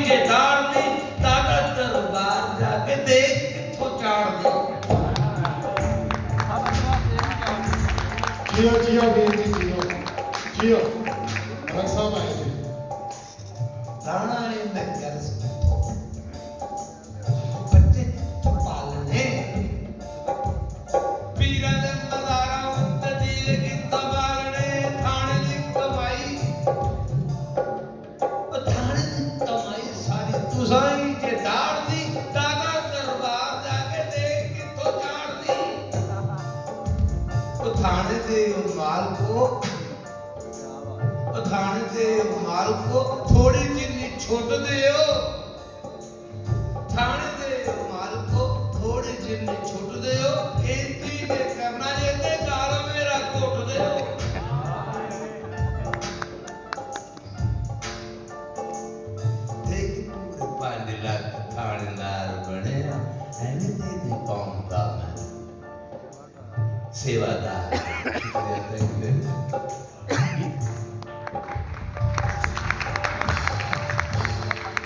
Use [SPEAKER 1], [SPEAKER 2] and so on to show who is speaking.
[SPEAKER 1] ਜੇ ਦਾੜਨੀ ਦਾਦਾ ਦਰਬਾਰ ਜਾ ਕੇ ਦੇਖ ਕਿੱਥੋਂ ਚਾੜਦੀ।
[SPEAKER 2] ਜਿਓ ਜਿਓ ਵੀਰ ਜੀ ਜਿਓ ਜਿਓ ਰਸਾ ਭਾਈ ਜੀ
[SPEAKER 1] ਰਾਣਾ ਨੇ ਮੈਂ ਕਰ ਬੱਚੇ ਪਾਲਣੇ ਪੀਰਾਂ ਦੇ ਮਜ਼ਾਰਾਂ ਉੱਤੇ ਦੀਵੇ ਕਿੱਦਾਂ ਬਾਲਣੇ ਥਾਣੇ ਦੀ ਕਮਾਈ ਉਹ ਥਾਣੇ ਦੀ ਕਮਾਈ ਸਾਰੀ ਤੁਸਾਈ ਜੇ ਦਾੜਦੀ ਦਾਦਾ ਦਰਬਾਰ ਜਾ ਕੇ ਦੇਖ ਕਿੱਥੋਂ ਚਾੜਦੀ। ਉਹ ਥਾਣੇ ਦੇ ਮਾਲਕੋ थाने दे माल को थोड़ी जिन्नी छूट दियो। थाने दे माल को थोड़ी जिन्नी छूट दियो। एंती ने करना ये ते गाल मेरा कोट दियो। देख पूरे 5 लाख थानेदार बने ऐने तेरी कौम का मैं सेवादार